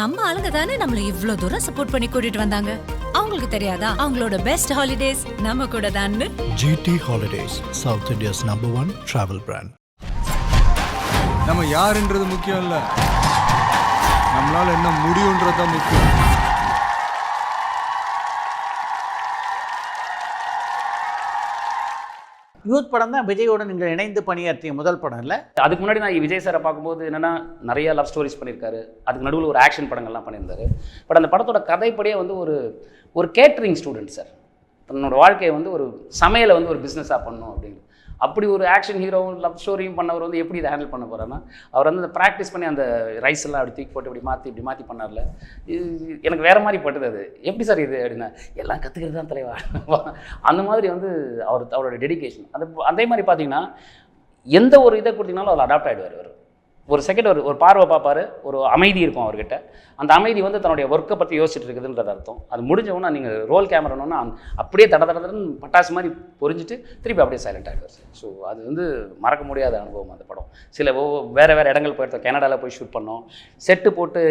நம்ம ஆளுங்க தானே நம்மள இவ்ளோ தூரம் சப்போர்ட் பண்ணி கூட்டிட்டு வந்தாங்க. அவங்களுக்கு தெரியாதா அவங்களோட பெஸ்ட் ஹாலிடேஸ் நம்ம கூட தான்னு. GT Holidays, South India's #1 travel brand. நம்ம யாருன்றது முக்கியம் இல்ல, நம்மளால என்ன முடியும்ன்றது தான் முக்கியம். யூத் படம் தான் விஜயோட நீங்கள் இணைந்து பணியாற்றிய முதல் படம் இல்லை? அதுக்கு முன்னாடி நான் விஜய் சாரை பார்க்கும்போது என்னென்னா நிறைய லவ் ஸ்டோரிஸ் பண்ணியிருக்காரு. அதுக்கு நடுவில் ஒரு ஆக்ஷன் படங்கள்லாம் பண்ணியிருந்தாரு. பட் அந்த படத்தோட கதைப்படியே வந்து ஒரு கேட்ரிங் ஸ்டூடெண்ட் சார் தன்னோட வாழ்க்கையை வந்து ஒரு சமையலை வந்து ஒரு பிஸ்னஸாக பண்ணணும் அப்படின்னு. அப்படி ஒரு ஆக்ஷன் ஹீரோவும் லவ் ஸ்டோரியும் பண்ணவர் வந்து எப்படி இதை ஹேண்டில் பண்ண போகிறாருன்னா, அவர் வந்து அந்த ப்ராக்டிஸ் பண்ணி அந்த ரைஸ் எல்லாம் அப்படி தூக்கி போட்டு இப்படி மாற்றி பண்ணார்ல, இது எனக்கு வேறு மாதிரி பட்டுது. அது எப்படி சார் இது அப்படின்னா, எல்லாம் கற்றுக்கிறது தான் தலைவா அந்த மாதிரி வந்து அவரோட டெடிகேஷன். அதே மாதிரி பார்த்தீங்கன்னா எந்த ஒரு இதை கொடுத்தீங்கனாலும் அவர் அடாப்ட் ஆகிடுவார். அவர் ஒரு செகண்ட் ஒரு பார்வை பார்ப்பார், ஒரு அமைதி இருக்கும் அவர்கிட்ட. அந்த அமைதி வந்து தன்னுடைய ஒர்க்கை பற்றி யோசிச்சுட்டு இருக்குதுன்றது அர்த்தம். அது முடிஞ்சவொன்னா நீங்கள் ரோல் கேமரானோன்னா அப்படியே தடன்னு பட்டாசு மாதிரி பொரிஞ்சிட்டு திருப்பி அப்படியே சைலண்ட் ஆகிடுவார் சார். ஸோ அது வந்து மறக்க முடியாத அனுபவம் அந்த படம். சில வேறு இடங்கள் போயிருந்தோம். கனடாவில் போய் ஷூட் பண்ணோம், செட்டு போட்டு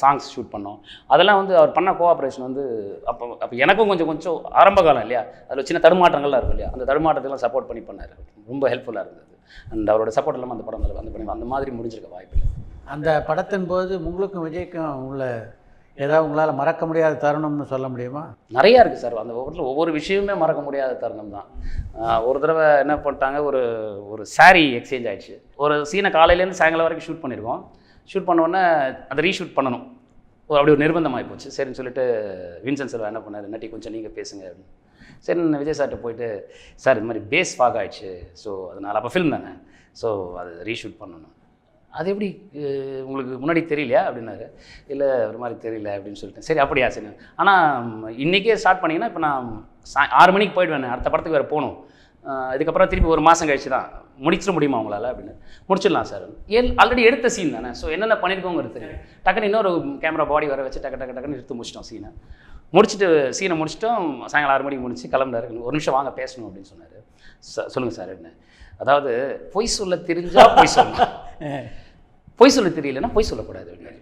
சாங்ஸ் ஷூட் பண்ணோம். அதெல்லாம் வந்து அவர் பண்ண கோஆப்ரேஷன் வந்து அப்போ எனக்கும் கொஞ்சம் ஆரம்ப காலம் இல்லையா, அதில் சின்ன தடுமாற்றங்கள்லாம் இருக்கும் இல்லையா, அந்த தடுமாற்றத்தெல்லாம் சப்போர்ட் பண்ணி பண்ணார். ரொம்ப ஹெல்ப்ஃபுல்லாக இருந்தது. அண்ட் அவரோட சப்போர்ட் இல்லாமல் அந்த படம் அந்த மாதிரி முடிஞ்சிருக்க வாய்ப்பு இல்லை. அந்த படத்தின் போது உங்களுக்கும் விஜய்க்கும் உள்ள ஏதாவது உங்களால் மறக்க முடியாத தருணம்னு சொல்ல முடியுமா? நிறையா இருக்குது சார். அந்த ஒவ்வொரு விஷயமே மறக்க முடியாத தருணம் தான். ஒரு தடவை என்ன பண்ணிட்டாங்க, ஒரு சாரீ எக்ஸ்சேஞ்ச் ஆகிடுச்சு. ஒரு சீனை காலையிலேருந்து சாயங்காலம் வரைக்கும் ஷூட் பண்ணியிருக்கோம். ஷூட் பண்ணோடனே அதை ரீஷூட் பண்ணணும், அப்படி ஒரு நிர்பந்தமாகி போச்சு. சரின்னு சொல்லிட்டு வின்சென்ட் சார் என்ன பண்ணார், நட்டி கொஞ்சம் நீங்கள் பேசுங்க அப்படின்னு. சரி, விஜய் சார்கிட்ட போயிட்டு, சார் இது மாதிரி பேஸ் ஃபாக் ஆகிடுச்சு, ஸோ அதனால் அப்போ ஃபில்ம் தானே, ஸோ அது ரீஷூட் பண்ணணும். அது எப்படி உங்களுக்கு முன்னாடி தெரியலையா அப்படின்னாரு. இல்லை ஒரு மாதிரி தெரியல அப்படின்னு சொல்லிட்டேன். சரி அப்படியா, சரி. ஆனால் இன்றைக்கே ஸ்டார்ட் பண்ணிங்கன்னா இப்போ நான் 6 மணிக்கு போயிடுவேன், அடுத்த படத்துக்கு வேறு போகணும். இதுக்கப்புறம் திருப்பி ஒரு மாதம் கழிச்சு தான் முடிச்சிட முடியுமா உங்களால் அப்படின்னு. முடிச்சிடலாம் சார். ஆல்ரெடி எடுத்த சீன் தானே, ஸோ என்னென்ன பண்ணியிருக்கோங்கிறது தெரியும். டக்குன்னு இன்னொரு கேமரா பாடி வர வச்சு டக்குன்னு எடுத்து முடிச்சிட்டோம் சீனை. சீனை முடிச்சிட்டோம். சாயங்காலம் 6 மணிக்கு முடிச்சு கிளம்புறாரு. ஒரு நிமிஷம் வாங்க பேசணும் அப்படின்னு சொன்னார். சொல்லுங்கள் சார் என்ன. அதாவது பொய் சொல்ல தெரிஞ்சால் பொய் சொல்லணும், பொய் சொல்ல தெரியலன்னா பொய் சொல்லக்கூடாது அப்படின்னாரு.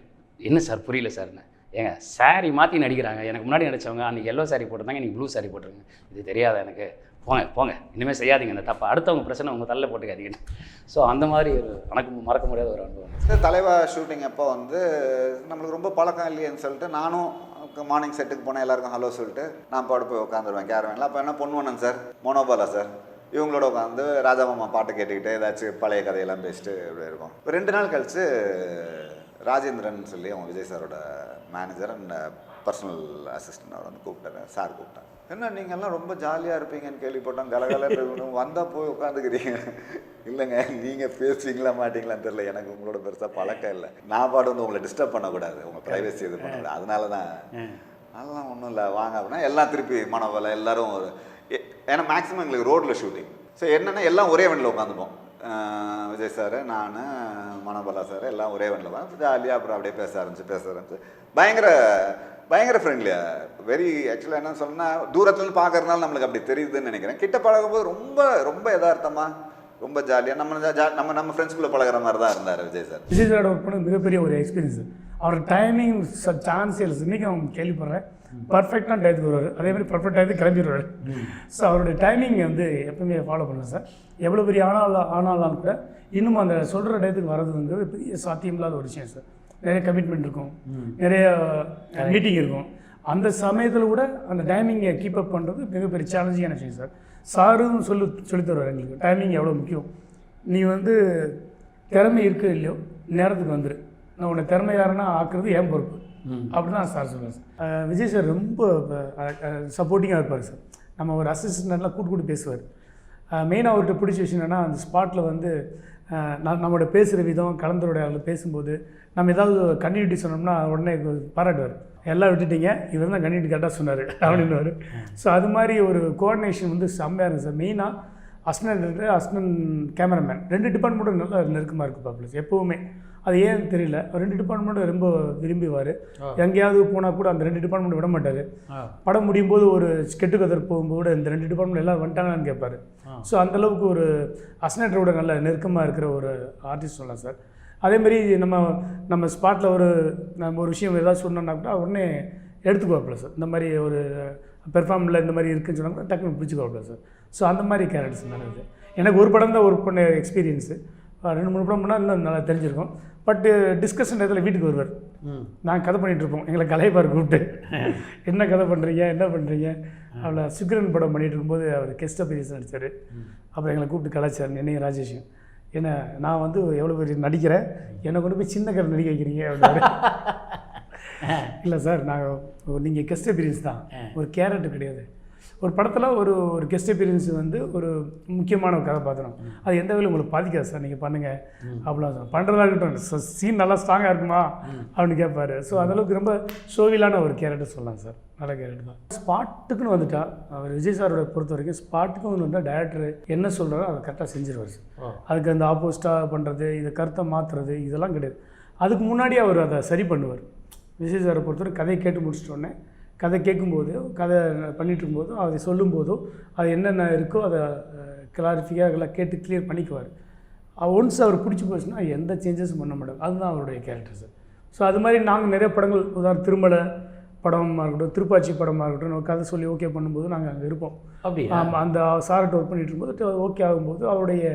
என்ன சார் புரியல சார்ன்னு. ஏங்க சாரி மாற்றி நடிக்கிறாங்க, எனக்கு முன்னாடி நடித்தவங்க அன்றைக்கி எல்லோ சாரி போட்டிருந்தாங்க, இன்றைக்கி ப்ளூ சாரி போட்டிருங்க, இது தெரியாதா எனக்கு, போங்க இனிமேல் செய்யாதீங்க இந்த தப்பா, அடுத்தவங்க பிரச்சனை உங்கள் தள்ள போட்டுக்காதீங்கன்னு. ஸோ அந்த மாதிரி எனக்கு மறக்க முடியாத ஒரு அனுபவம். தலைவா ஷூட்டிங் அப்போ வந்து நம்மளுக்கு ரொம்ப பழக்கம் இல்லையேன்னு சொல்லிட்டு நானும் மார்னிங் செட்டுக்கு போனேன், எல்லாருக்கும் ஹலோ சொல்லிட்டு நான் பாடு போய் உட்காந்துருவேன் கேரவேனில். அப்போ என்ன பொண்ணுவனன் சார், மோனோபாலா சார், இவங்களோட உட்காந்து ராஜாமாமா பாட்டு கேட்டுக்கிட்டு ஏதாச்சும் பழைய கதையெல்லாம் பேசிட்டு இப்படி இருக்கும். 2 நாள் கழித்து ராஜேந்திரன் சொல்லி அவங்க விஜய் சாரோட மேனேஜர் அண்ட் பர்சனல் அசிஸ்டன்ட் அவர் வந்து கூப்பிட்டாரு. சார் கூப்பிட்டாங்க. என்ன நீங்கள்லாம் ரொம்ப ஜாலியாக இருப்பீங்கன்னு கேள்விப்பட்டோம், கலகலன்னு வந்தால் போய் உட்காந்துக்கிறீங்க. இல்லைங்க, நீங்கள் பேசுவீங்களா மாட்டிங்களான்னு தெரியல, எனக்கு உங்களோட பெருசாக பழக்கம் இல்லை, நான் பாடு வந்து உங்களை டிஸ்டர்ப் பண்ணக்கூடாது, உங்கள் ப்ரைவசி இது பண்ணக்கூடாது, அதனால தான். அதெல்லாம் ஒன்றும் இல்லை வாங்க அப்படின்னா எல்லாம் திருப்பி மனோபல எல்லோரும் ஏன்னா மேக்ஸிமம் எங்களுக்கு ரோட்டில் ஷூட்டிங். ஸோ என்னென்னா எல்லாம் ஒரே வண்டியில் உட்காந்துப்போம். விஜய் சார், நான், மனோபலா சார் எல்லாம் ஒரே வண்டியில் உட்காந்து ஜாலியாக அப்புறம் அப்படியே பேச ஆரம்பிச்சு பயங்கர ஃப்ரெண்ட்லியாக. வெரி ஆக்சுவலாக என்ன சொன்னால் தூரத்துலேருந்து பார்க்கறதுனால நம்மளுக்கு அப்படி தெரியுதுன்னு நினைக்கிறேன். கிட்ட பழகும்போது ரொம்ப ரொம்ப யதார்த்தமாக ரொம்ப ஜாலியாக நம்ம ஃப்ரெண்ட்ஸ்குள்ளே பழகிற மாதிரி தான் இருந்தார் விஜய் சார். விஜய் சாரோட ஒர்க் பண்ண மிகப்பெரிய ஒரு எக்ஸ்பீரியன்ஸ். அவர் டைமிங் சான்ஸ் இன்றைக்கி அவங்க கேள்விப்படுறேன், பர்ஃபெக்டான டயத்துக்கு வருவார், அதே மாதிரி பர்ஃபெக்ட் டயத்துக்கு கிளம்பிடுவார். ஸோ அவருடைய டைமிங் வந்து எப்பவுமே ஃபாலோ பண்ணுவேன் சார். எவ்வளோ பெரிய ஆனாலும் கூட இன்னும் அந்த சொல்கிற டயத்துக்கு வர்றது வந்து பெரிய சாத்தியமில்லாத ஒரு விஷயம் சார். நிறைய கமிட்மெண்ட் இருக்கும், நிறைய மீட்டிங் இருக்கும். அந்த சமயத்தில் கூட அந்த டைமிங்கை கீப் அப் பண்ணுறது மிகப்பெரிய சேலஞ்சிங்கான விஷயம் சார். சாரும் சொல்லி தருவார் எங்களுக்கு டைமிங் எவ்வளோ முக்கியம். நீ வந்து திறமை இருக்க இல்லையோ நேரத்துக்கு வந்துடு, நான் உன்னை திறமையாரனா ஆக்குறது என் பொறுப்பு அப்படின்னு நான் சார் சொல்லுவேன் சார். விஜய் சார் ரொம்ப சப்போர்ட்டிங்காக இருப்பார் சார். நம்ம ஒரு அசிஸ்டண்ட்லாம் கூட்டு பேசுவார். மெயினாக அவர்கிட்ட பிடிச்ச விஷயம் என்னென்னா, அந்த ஸ்பாட்டில் வந்து நம்மளோட பேசுகிற விதம், கலந்துரையாடல பேசும்போது நம்ம ஏதாவது கண்டினியூட்டி சொன்னோம்னா உடனே பாராட்டுவார். எல்லாம் விட்டுட்டீங்க, இவர் தான் கண்டினியூட்டி கரெக்டாக சொன்னார் அப்படின்னுவார். ஸோ அது மாதிரி ஒரு கோஆர்டினேஷன் வந்து செம்மையாக இருக்குது சார். மெயினாக அசிஸ்டன்ட் கேமராமேன் 2 டிபார்ட்மெண்ட்டும் நல்லா நெருக்கமாக இருக்குது பாப்புலர்ஸ் எப்போவுமே. அது ஏன்னு தெரியல, 2 டிபார்ட்மெண்ட்டும் ரொம்ப விரும்பிவார். எங்கேயாவது போனால் கூட அந்த 2 டிபார்ட்மெண்ட் விட மாட்டார். படம் முடியும் போது ஒரு கெட்டு கதர் போகும்போது இந்த 2 டிபார்ட்மெண்ட் எல்லாம் வந்துட்டாங்கன்னு கேட்பார். ஸோ அந்தளவுக்கு ஒரு அசிஸ்டன்ட்டோட நல்ல நெருக்கமாக இருக்கிற ஒரு ஆர்டிஸ்ட் சொல்லலாம் சார். அதேமாரி நம்ம ஸ்பாட்டில் நம்ம ஒரு விஷயம் ஏதாவது சொன்னோம்னா கூட உடனே எடுத்துக்குவாப்பில்ல சார். இந்த மாதிரி ஒரு பெர்ஃபார்மில் இந்த மாதிரி இருக்குன்னு சொன்னாங்க டக்குன்னு பிடிச்சிக்குவாப்பில்ல சார். ஸோ அந்த மாதிரி கேரக்டர்ஸ் நடக்குது. எனக்கு ஒரு படம் தான் ஒர்க் பண்ண எக்ஸ்பீரியன்ஸு. 2-3 படம் பண்ணால் இன்னும் நல்லா தெரிஞ்சிருக்கும். பட்டு டிஸ்கஷன் நேரத்தில் வீட்டுக்கு வருவார். நாங்கள் கதை பண்ணிகிட்ருப்போம். எங்களை கலைப்பார் கூப்பிட்டு என்ன கதை பண்ணுறீங்க என்ன பண்ணுறீங்க. அவளை சுக்கிரன் படம் பண்ணிகிட்டு இருக்கும்போது அவர் கெஸ்ட் அப்பீரியன்ஸ் நடித்தார். அப்புறம் எங்களை கூப்பிட்டு கலாச்சார் என்னையும் ராஜேஷும். ஏன்னா நான் வந்து எவ்வளோ பேர் நடிக்கிறேன், என்னை கொண்டு போய் சின்ன கதை நடிக்க வைக்கிறீங்க அப்படின்னு. இல்லை சார், நாங்கள் நீங்கள் கெஸ்ட் அப்பீரியன்ஸ் தான், ஒரு கேரக்டர் கிடையாது. ஒரு படத்தில் ஒரு கெஸ்ட் அப்பீரியன்ஸ் வந்து ஒரு முக்கியமான ஒரு கதாபாத்திரம். அது எந்த வேலையும் உங்களுக்கு பாதிக்காது சார், நீங்கள் பண்ணுங்கள் அவ்வளோ சார். பண்ணுறதா இருக்கட்டும், சீன் நல்லா ஸ்ட்ராங்காக இருக்குமா அப்படின்னு கேட்பார். ஸோ அந்தளவுக்கு ரொம்ப ஷோவிலான ஒரு கேரக்டர் சொல்லலாம் சார். நல்ல கேரக்டர் தான். ஸ்பாட்டுக்குன்னு வந்துட்டா அவர் விஜய் சாரோட பொறுத்த வரைக்கும் ஸ்பாட்டுக்குன்னு வந்துட்டால் டேரக்டர் என்ன சொல்கிறாரோ அதை கரெக்டாக செஞ்சிருவார் சார். அதுக்கு அந்த ஆப்போசிட்டாக பண்ணுறது, இதை கருத்தை மாற்றுறது இதெல்லாம் கிடையாது. அதுக்கு முன்னாடி அவர் அதை சரி பண்ணுவார். விஜய் சாரை பொறுத்தவரை கதையை கேட்டு முடிச்சிட்டோன்னே கதை கேட்கும்போது, கதை பண்ணிகிட்டு இருக்கும்போதோ, அதை சொல்லும்போதோ அது என்னென்ன இருக்கோ அதை கிளாரிஃபிக்காக எல்லாம் கேட்டு கிளியர் பண்ணிக்குவார். ஒன்ஸ் அவர் பிடிச்சி போச்சுன்னா எந்த சேஞ்சஸும் பண்ண மாட்டார். அதுதான் அவருடைய கேரக்டர் சார். ஸோ அது மாதிரி நாங்கள் நிறைய படங்கள், உதாரணம் திருமலை படமாக இருக்கட்டும், திருப்பாச்சி படமாக இருக்கட்டும், நம்ம கதை சொல்லி ஓகே பண்ணும்போது நாங்கள் அங்கே இருப்போம். அப்படி அந்த சார்கிட்ட ஒர்க் பண்ணிகிட்டு இருக்கும்போது ஓகே ஆகும்போது அவருடைய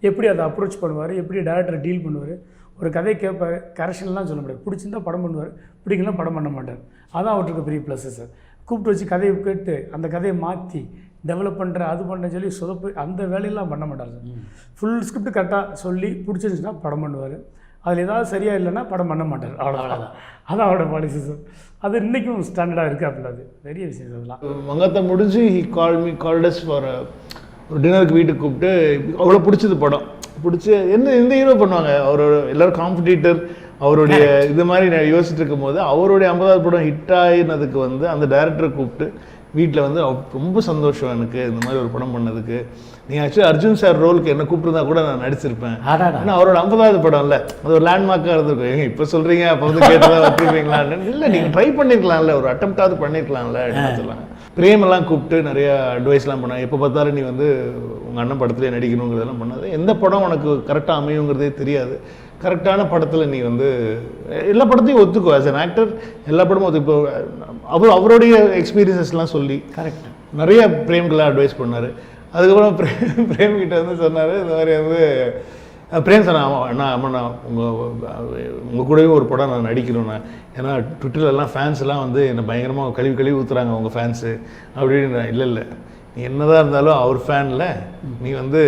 எப்படி அதை அப்ரோச் பண்ணுவார், எப்படி டேரக்டரை டீல் பண்ணுவார், ஒரு கதையை கேட்பார், கரெக்ஷன்லாம் சொல்ல முடியாது. பிடிச்சிருந்தா படம் பண்ணுவார், பிடிக்கலாம் படம் பண்ண மாட்டார். அதான் அவருக்கு பெரிய ப்ளஸ்ஸு சார். கூப்பிட்டு வச்சு கதையை கேட்டு அந்த கதையை மாற்றி டெவலப் பண்ணுற அது பண்ணுறேன்னு சொல்லி சொதப்பு அந்த வேலையெல்லாம் பண்ண மாட்டார் சார். ஃபுல் ஸ்கிரிப்ட் கரெக்டாக சொல்லி பிடிச்சிருந்துச்சுன்னா படம் பண்ணுவார். அதில் ஏதாவது சரியாக இல்லைன்னா படம் பண்ண மாட்டார். அவ்வளோதான். அதான் அவரோட பாலிசி சார். அது இன்றைக்கும் ஸ்டாண்டர்டாக இருக்குது. அப்படின்னா அது பெரிய விஷயம் சார். அதெல்லாம் மங்காத்தா முடிஞ்சு கால்டஸ் ஃபார் ஒரு டின்னருக்கு வீட்டுக்கு கூப்பிட்டு அவ்வளோ பிடிச்சது படம் பிடிச்சி எந்த ஹீரோ பண்ணுவாங்க, அவரோட எல்லோரும் காம்படிட்டர் அவருடைய இது மாதிரி நான் யோசிச்சுட்டு இருக்கும் போது அவருடைய 50வது படம் ஹிட் ஆகினதுக்கு வந்து அந்த டைரக்டரை கூப்பிட்டு வீட்டில் வந்து ரொம்ப சந்தோஷம் எனக்கு இந்த மாதிரி ஒரு படம் பண்ணதுக்கு. நீங்கள் ஆக்சுவலி அர்ஜுன் சார் ரோலுக்கு என்ன கூப்பிட்டுருந்தா கூட நான் நடிச்சிருப்பேன். ஏன்னா அவரோட 50வது படம் இல்லை, அது ஒரு லேண்ட்மார்க்காக இருந்திருக்கும். இப்போ சொல்கிறீங்க அப்போ வந்து கேட்டதாக வச்சுருப்பீங்களான்னு. இல்லை, நீங்கள் ட்ரை பண்ணியிருக்கலாம்ல, ஒரு அட்டம்ப்டாவது பண்ணியிருக்கலாம்ல அப்படின்னு சொல்லுவாங்க. பிரேமெல்லாம் கூப்பிட்டு நிறையா அட்வைஸ்லாம் பண்ணாங்க. எப்போ பார்த்தாலும் நீ வந்து உங்கள் அண்ணன் படத்துலேயே நடிக்கணுங்கிறதெல்லாம் பண்ணாது. எந்த படம் உனக்கு கரெக்டாக அமையுங்கிறதே தெரியாது. கரெக்டான படத்தில் நீ வந்து எல்லா படத்தையும் ஒத்துக்கோ. ஆஸ் அன் ஆக்டர் எல்லா படமும் ஒத்துக்கோ. அவருடைய எக்ஸ்பீரியன்ஸஸ்லாம் சொல்லி கரெக்ட் நிறைய பிரேம்கெல்லாம் அட்வைஸ் பண்ணார். அதுக்கப்புறம் பிரேம் கிட்ட வந்து சொன்னார், இந்த மாதிரி வந்து பிரேம் சார் நான் உங்கள் கூடவே ஒரு படம் நான் நடிக்கணும்ண்ணா. ஏன்னா ட்விட்டர்லாம் ஃபேன்ஸ்லாம் வந்து என்னை பயங்கரமாக கழுவி ஊற்றுறாங்க உங்கள் ஃபேன்ஸு அப்படின்னு. இல்லை நீ என்னதான் இருந்தாலும் அவர் ஃபேனில் நீ வந்து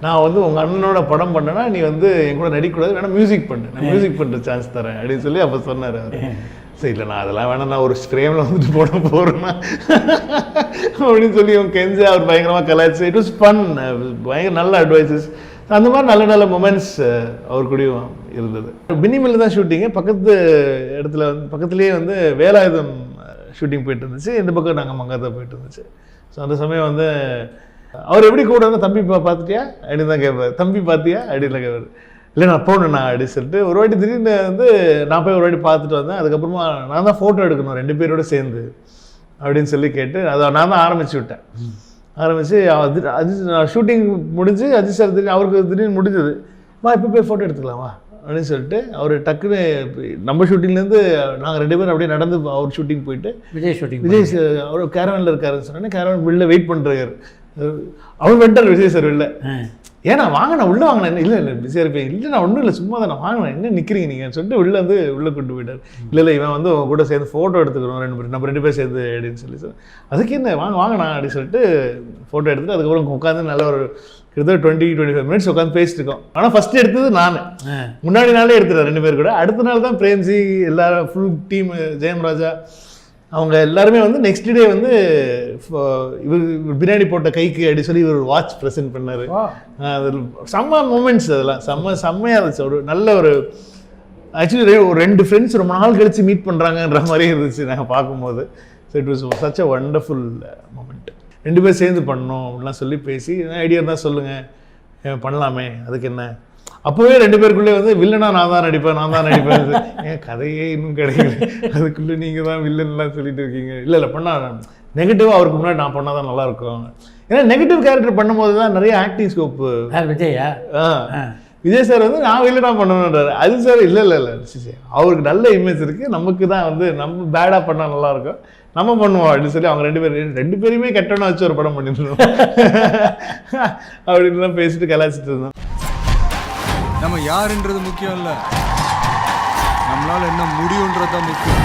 நான் வந்து உங்கள் அண்ணனோட படம் பண்ணேன்னா நீ வந்து என் கூட நடிக்கக்கூடாது, வேணா மியூசிக் பண்ணு, நான் மியூசிக் பண்ணுற சான்ஸ் தரேன் அப்படின்னு சொல்லி அப்போ சொன்னார் அவர். சரி இல்லை நான் அதெல்லாம் வேணாம், நான் ஒரு ஃப்ரேமில் வந்துட்டு போகிறேன்னா அப்படின்னு சொல்லி அவங்க கெஞ்சு அவர் பயங்கரமாக கலாய்ச்சி. இட் வாஸ் ஃபன், பயங்கர நல்ல அட்வைசஸ். அந்த மாதிரி நல்ல நல்ல மொமெண்ட்ஸ் அவர் கூடயும் இருந்தது. பினிமில் தான் ஷூட்டிங்கு, பக்கத்து இடத்துல வந்து பக்கத்துலேயே வந்து வேலாயுதம் ஷூட்டிங் போயிட்டு இருந்துச்சு, இந்த பக்கம் நாங்கள் மங்காத்தா போயிட்டு இருந்துச்சு. ஸோ அந்த சமயம் வந்து அவர் எப்படி கூட வந்து தம்பி பார்த்துட்டியா அப்படின்னு தான் கேட்பார், தம்பி பார்த்தியா அப்படின்னு கேட்பார். இல்லை நான் போகணுண்ணா அப்படின்னு சொல்லிட்டு ஒரு வாட்டி திடீர்னு வந்து நான் போய் ஒரு வாட்டி பார்த்துட்டு வந்தேன். அதுக்கப்புறமா நான் தான் ஃபோட்டோ எடுக்கணும் 2 பேரோட சேர்ந்து அப்படின்னு சொல்லி கேட்டு அதை நான் தான் ஆரம்பித்து விட்டேன். ஆரம்பித்து ஷூட்டிங் முடிஞ்சு அஜித் சார் திடீர்னு அவருக்கு திடீர்னு முடிஞ்சது, இப்போ போய் ஃபோட்டோ எடுத்துக்கலாமா அப்படின்னு சொல்லிட்டு அவர் டக்குன்னு நம்ம ஷூட்டிங்லேருந்து நாங்கள் 2 பேரும் அப்படியே நடந்து அவர் ஷூட்டிங் போயிட்டு விஜய் சார் அவர் கேரவனில் இருக்காருன்னு சொன்னோன்னே கேரவன் வெளில வெயிட் பண்ணுறாரு. அவர் வந்துட்டார் விஜய் சார் வெளில. ஏன்னா வாங்கினா உள்ளே வாங்கினேன். இல்லை விஜய் இருப்பேன். இல்லை நான் ஒன்றும் இல்லை, சும்மா தான் நான் வாங்கினேன், என்ன நிற்கிறீங்க நீங்கன்னு சொல்லிட்டு உள்ளே கொண்டு போயிட்டார். இல்லை இவன் வந்து உங்க கூட சேர்ந்து ஃபோட்டோ எடுத்துக்கிறோம் நம்ம 2 பேர் சேர்ந்து அப்படின்னு சொல்லி சார். அதுக்கு என்ன வாங்கினா அப்படின்னு சொல்லிட்டு ஃபோட்டோ எடுத்துகிட்டு அதுக்கப்புறம் உட்காந்து நல்ல ஒரு கிட்டத்தட்ட 20-25 மினிட்ஸ் உட்காந்து பேசிட்டு இருக்கோம். ஆனால் ஃபஸ்ட்டு எடுத்தது நான், முன்னாடி நாளே எடுத்துட்டேன் 2 பேர் கூட. அடுத்த நாள் தான் பிரேம்ஜி எல்லாரும் ஃபுல் டீம் ஜெயம் ராஜா அவங்க எல்லாருமே வந்து நெக்ஸ்ட் டே வந்து இவர் பிரியாணி போட்ட கைக்கு அப்படி சொல்லி இவர் வாட்ச் ப்ரெசென்ட் பண்ணார். அது செம்ம மூமெண்ட்ஸ், அதெல்லாம் செம்மையாக இருந்துச்சு. ஒரு நல்ல ஒரு ஆக்சுவலி ஒரு 2 ஃப்ரெண்ட்ஸ் ரொம்ப நாள் கழித்து மீட் பண்ணுறாங்கன்ற மாதிரி இருந்துச்சு நாங்கள் பார்க்கும்போது. So it was such a wonderful moment. 2 பேர் சேர்ந்து பண்ணோம் அப்படிலாம் சொல்லி பேசி ஐடியா இருந்தால் சொல்லுங்கள் பண்ணலாமே, அதுக்கு என்ன. அப்போவே 2 பேருக்குள்ளே வந்து வில்லனா நான் தான் நடிப்பேன் ஏன் கதையே இன்னும் கிடைக்கல, அதுக்குள்ளே நீங்கள் தான் வில்லன்லாம் சொல்லிட்டு இருக்கீங்க. இல்லை பண்ணா நெகட்டிவாக அவருக்கு முன்னாடி நான் பண்ணால் தான் நல்லாயிருக்கும். ஏன்னா நெகட்டிவ் கேரக்டர் பண்ணும்போது தான் நிறைய acting scope. Vijaya Vijay sir வந்து நான் வில்லனா பண்ணணுன்றாரு. அது சார் இல்லை இல்லை இல்லை அவருக்கு நல்ல இமேஜ் இருக்குது, நமக்கு தான் வந்து நம்ம பேடாக பண்ணால் நல்லாயிருக்கும், நம்ம பண்ணுவோம் அப்படின்னு சொல்லி அவங்க ரெண்டு பேருமே கெட்டவனா வச்சு ஒரு படம் பண்ணிருந்தோம் அப்படின்லாம் பேசிட்டு கலாச்சிட்டு இருந்தோம். நம்ம யாருன்றது முக்கியம் இல்லை, நம்மளால என்ன முடியுன்றது தான் முக்கியம்.